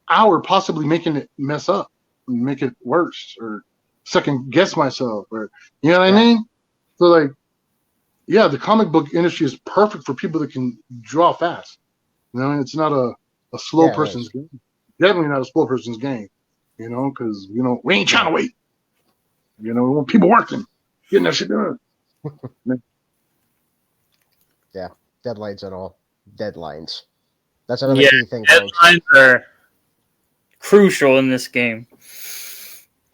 hour possibly making it mess up and make it worse or second guess myself, or you know what I mean? So the comic book industry is perfect for people that can draw fast. It's not a slow person's game. Definitely not a slow person's game. Because we ain't trying to wait. We want people working, getting that shit done. Yeah, deadlines and all. Deadlines. That's another key thing, folks. Deadlines are crucial in this game.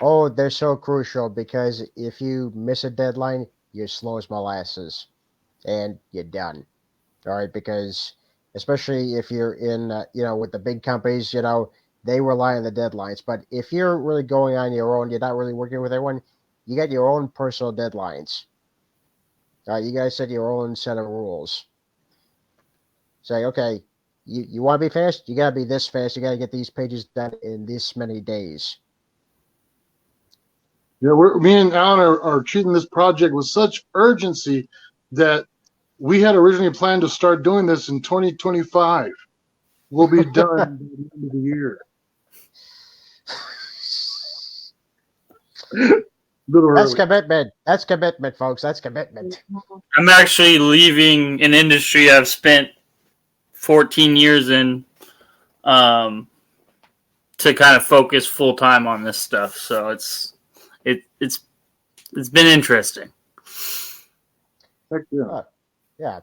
Oh, they're so crucial because if you miss a deadline, you're slow as molasses, and you're done. All right, because especially if you're in, with the big companies, they rely on the deadlines. But if you're really going on your own, you're not really working with everyone, you got your own personal deadlines. All right, you guys set your own set of rules. Say, okay, you want to be fast? You got to be this fast. You got to get these pages done in this many days. Yeah, me and Alan are treating this project with such urgency that we had originally planned to start doing this in 2025. We'll be done by the end of the year. That's commitment. That's commitment, folks. That's commitment. I'm actually leaving an industry I've spent 14 years in to kind of focus full time on this stuff. So it's been interesting. Heck yeah. Yeah.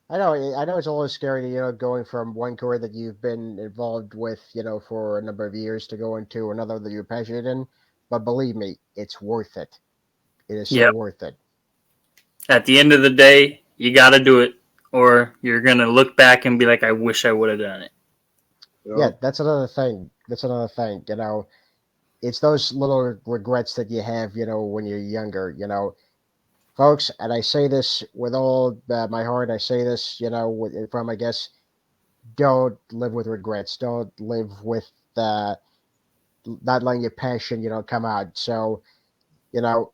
I know it's a little scary, going from one career that you've been involved with, for a number of years to go into another that you're passionate in. But believe me, it's worth it. It is so worth it. At the end of the day, You got to do it, or you're gonna look back and be like, "I wish I would have done it." Yeah, that's another thing. You know, it's those little regrets that you have, you know, when you're younger, you know, folks. And I say this with all my heart. I say this, you know, from I guess, don't live with regrets. Don't live with not letting your passion, you know, come out. So, you know,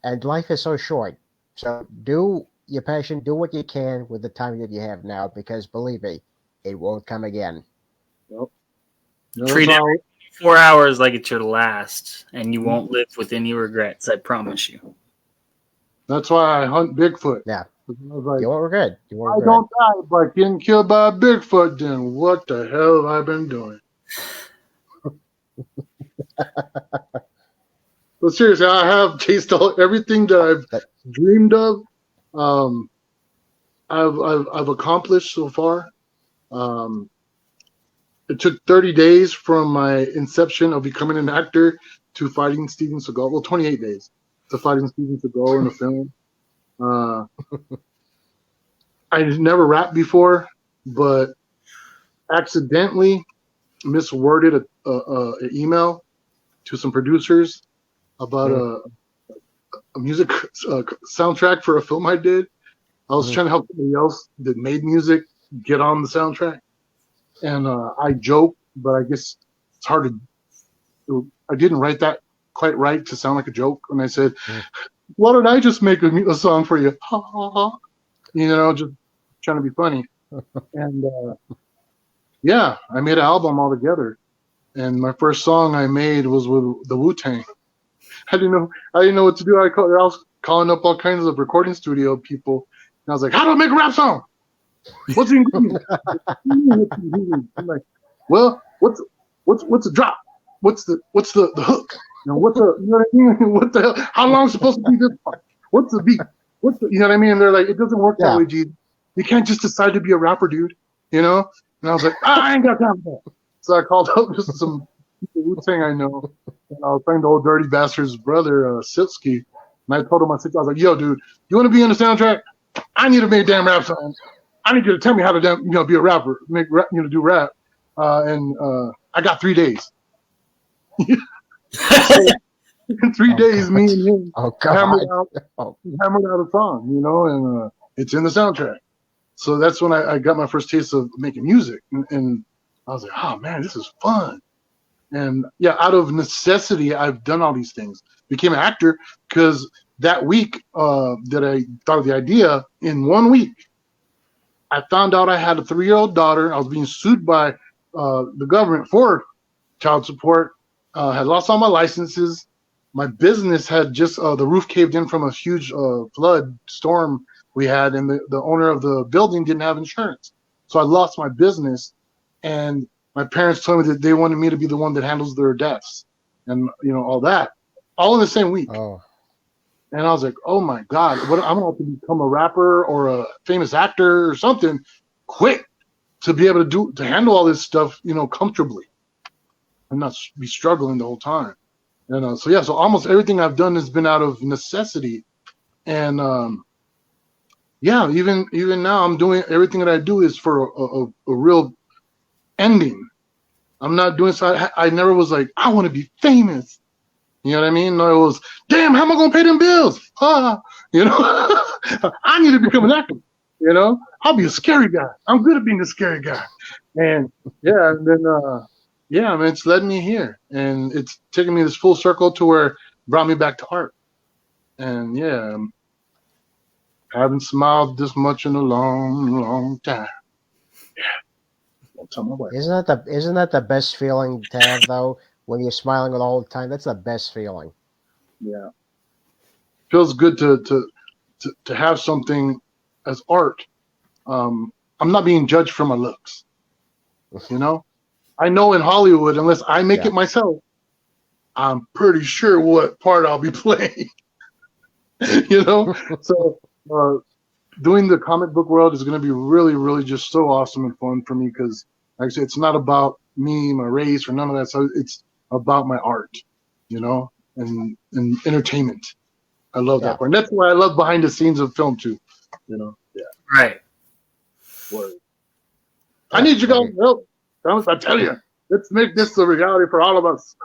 and life is so short. So do your passion, do what you can with the time that you have now, because believe me, it won't come again. Yep. Treat That's every 4 hours like it's your last, and you won't live with any regrets. I promise you. why I hunt Bigfoot. Yeah. I was like, You won't regret. You won't I regret. don't die by getting killed by a Bigfoot, then what the hell have I been doing? But seriously, I have chased everything that I've dreamed of. I've accomplished so far. It took 30 days from my inception of becoming an actor to fighting Steven Seagal. Well, 28 days to fighting Steven Seagal in a film. I never rapped before, but accidentally misworded an email to some producers about a music soundtrack for a film I did. I was trying to help somebody else that made music get on the soundtrack. And I joke, but I guess it's hard to. I didn't write that quite right to sound like a joke. And I said, "Why don't I just make a song for you?" Ha ha ha. You know, just trying to be funny. And yeah, I made an album altogether. And my first song I made was with the Wu-Tang. I didn't know what to do. I was calling up all kinds of recording studio people, and I was like, "How do I make a rap song? What's the ingredient?" I'm like, "Well, what's the drop? What's the hook? You know, you know what I mean? What the hell? How long is it supposed to be this part? What's the beat? You know what I mean?" And they're like, "It doesn't work that way, G. You can't just decide to be a rapper, dude. You know?" And I was like, "I ain't got time for that." So I called up just some Wu-Tang I know, and I was playing the old dirty bastard's brother, Silsky, and I told him, I was like, "Yo, dude, you want to be on the soundtrack? I need to make a damn rap song. I need you to tell me how to be a rapper, do rap." And I got 3 days. So, in 3 days, God. me and him hammered Oh. out a song, you know, and it's in the soundtrack. So that's when I got my first taste of making music, and I was like, "Oh man, this is fun." And yeah, out of necessity, I've done all these things. Became an actor because that week that I thought of the idea, in 1 week, I found out I had a 3-year-old daughter. I was being sued by the government for child support. Had lost all my licenses. My business had just the roof caved in from a huge flood storm we had, and the owner of the building didn't have insurance. So I lost my business, and my parents told me that they wanted me to be the one that handles their deaths, and all that, all in the same week. Oh. And I was like, "Oh my God, I'm gonna have to become a rapper or a famous actor or something quick to be able to handle all this stuff, comfortably, and not be struggling the whole time." And so almost everything I've done has been out of necessity, and even now I'm doing everything that I do is for a real ending. I'm not doing so. I never was like, "I want to be famous." You know what I mean? No, it was, "Damn, how am I gonna pay them bills?" I need to become an actor. I'll be a scary guy. I'm good at being a scary guy. And man, it's led me here, and it's taken me this full circle to where it brought me back to art. And yeah, I haven't smiled this much in a long, long time. Yeah. Don't tell my wife. Isn't that the best feeling to have, though, when you're smiling the whole time? That's the best feeling. Yeah. Feels good to have something as art. I'm not being judged for my looks. I know in Hollywood, unless I make it myself, I'm pretty sure what part I'll be playing. So doing the comic book world is going to be really, really just so awesome and fun for me because, like I said, it's not about me, my race, or none of that. So it's about my art, and entertainment. I love that part. And that's why I love behind the scenes of film too. you know. Yeah. Right. Word. I need you guys' Right. help. I tell you, let's make this a reality for all of us.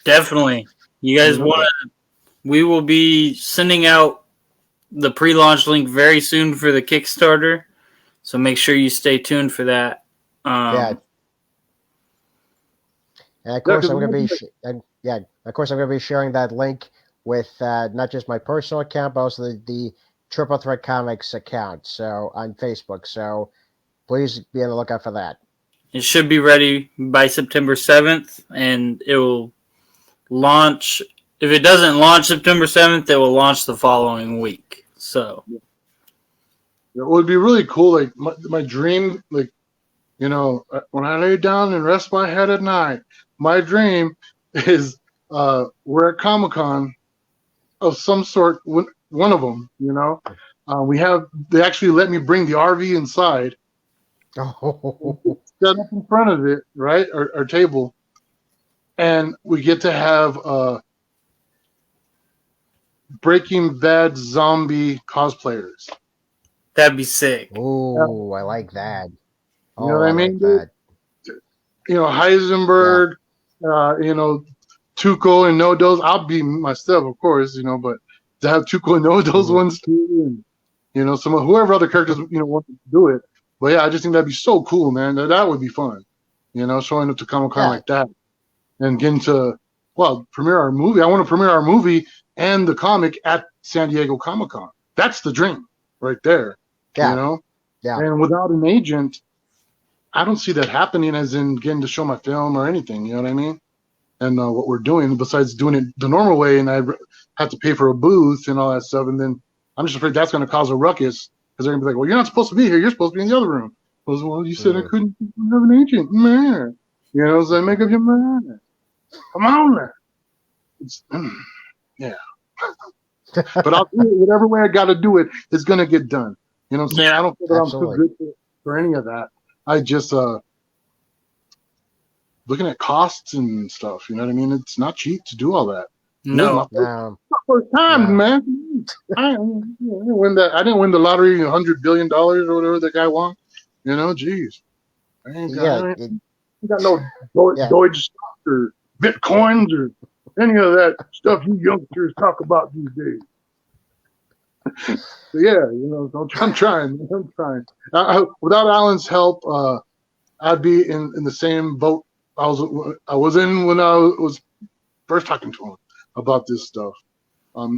Definitely. You guys Mhm. want to? We will be sending out the pre-launch link very soon for the Kickstarter, so make sure you stay tuned for that. Yeah. And of Yeah, course, because I'm going to be of course I'm going to be sharing that link with not just my personal account, but also the Triple Threat Comics account. So on Facebook. So please be on the lookout for that. It should be ready by September 7th, and it will launch. If it doesn't launch September 7th, it will launch the following week. So it would be really cool. Like my dream, like, you know, when I lay down and rest my head at night, my dream is we're at Comic-Con of some sort. One of them, you know, they actually let me bring the RV inside, Oh, set up in front of it, right, our table, and we get to have Breaking Bad zombie cosplayers. that'd be sick. ooh, I like that. You know Oh, what I I like mean, dude? that. You know, Yeah. Heisenberg, you know, Tuco and Nodos. I'll be myself, of course, you know, but to have Tuco and Nodos Mhm. ones too, and you know, whoever other characters want to do it. But yeah, I just think that'd be so cool, man. That would be fun. You know, showing up to Comic Con Yeah. like that and getting to premiere our movie. I want to premiere our movie and the comic at San Diego Comic Con. That's the dream, right there. Yeah. You know, Yeah. and without an agent, I don't see that happening. As in getting to show my film or anything. You know what I mean? And what we're doing, besides doing it the normal way, and I have to pay for a booth and all that stuff, and then I'm just afraid that's going to cause a ruckus because they're going to be like, "Well, you're not supposed to be here. You're supposed to be in the other room." I was, well, you said I couldn't have an agent, man. You know, so make up your mind. Come on, man. It's, yeah. But I'll do it whatever way I got to do it. It's going to get done. You know what I'm saying? I don't feel that Absolutely. I'm too good for any of that. I just looking at costs and stuff. You know what I mean? It's not cheap to do all that. No. No. First time, No. man. I didn't win that. I didn't win the lottery, $100 billion or whatever the guy won. You know, geez. I ain't got no Deutsche stock or Bitcoins or any of that stuff you youngsters talk about these days. So yeah, you know, I'm trying. Without Alan's help, I'd be in the same boat I was in when I was first talking to him about this stuff.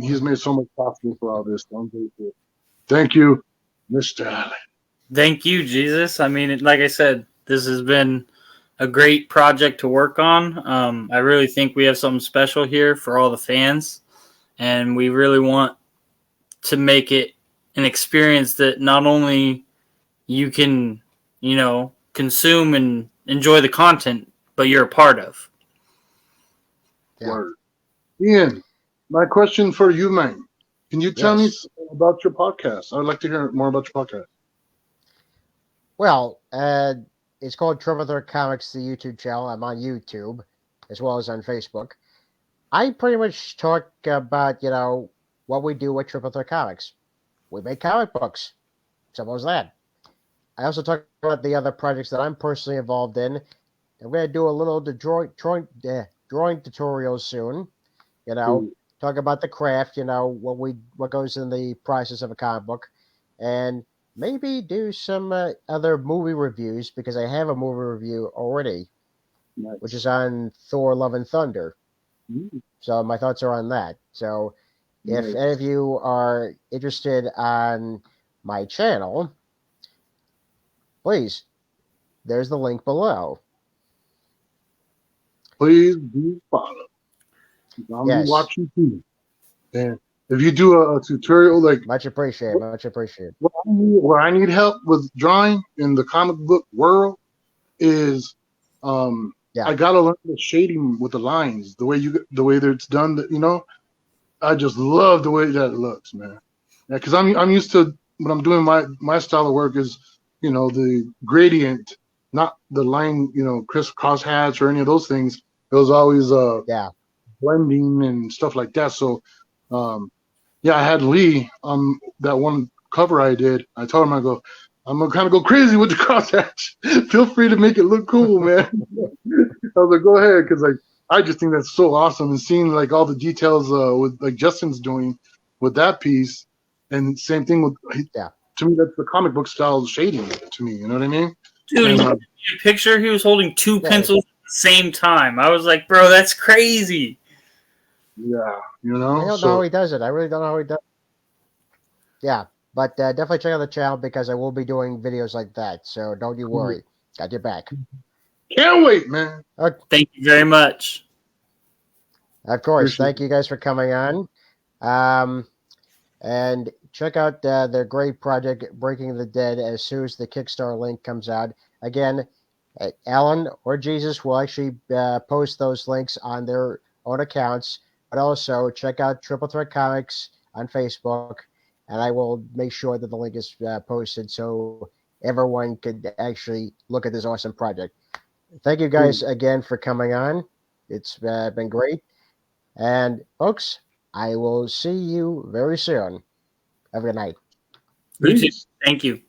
He's made so much possible for all this. I'm grateful. Thank you, Mr. Allen. Thank you, Jesus. I mean, like I said, this has been a great project to work on. I really think we have something special here for all the fans, and we really want to make it an experience that not only you can, you know, consume and enjoy the content, but you're a part of. Yeah. Word. Ian, my question for you, man. Can you tell me about your podcast? I'd like to hear more about your podcast. Well, it's called Triple Threat Comics, the YouTube channel. I'm on YouTube as well as on Facebook. I pretty much talk about, you know, what we do with Triple Threat Comics. We make comic books. Simple as that. I also talk about the other projects that I'm personally involved in. I'm going to do a little drawing tutorials soon. You know, talk about the craft. You know, what goes in the process of a comic book, and maybe do some other movie reviews because I have a movie review already, which is on Thor: Love and Thunder. So my thoughts are on that. So if any of you are interested on my channel, please, there's the link below. Please do follow. I'll be watching too. And if you do a tutorial, like much appreciated, much appreciated. Where I need help with drawing in the comic book world is, I gotta learn the shading with the lines, the way that it's done. That, you know, I just love the way that looks, man. Yeah, because I'm used to when I'm doing my style of work is, you know, the gradient, not the line, you know, crisscross hats or any of those things. It was always blending and stuff like that. So, I had Lee on that one cover I did. I told him, I go, I'm gonna kind of go crazy with the crosshatch. Feel free to make it look cool, man. I was like, go ahead, because like I just think that's so awesome, and seeing like all the details with like Justin's doing with that piece, and same thing with to me that's the comic book style shading to me. You know what I mean? Dude, And, he sent me a picture. He was holding two pencils at the same time. I was like, bro, that's crazy. Yeah, you know. I don't know how he does it. I really don't know how he does. Yeah, but definitely check out the channel because I will be doing videos like that. So don't you worry. Got your back. Can't wait, man. Okay. Thank you very much. Of course. Appreciate Thank you guys for coming on. And check out their great project, Breaking the Dead, as soon as the Kickstarter link comes out. Again, Alan or Jesus will actually post those links on their own accounts. But also check out Triple Threat Comics on Facebook, and I will make sure that the link is posted so everyone could actually look at this awesome project. Thank you guys again for coming on. It's been great. And folks, I will see you very soon. Have a good night. You too. Thank you.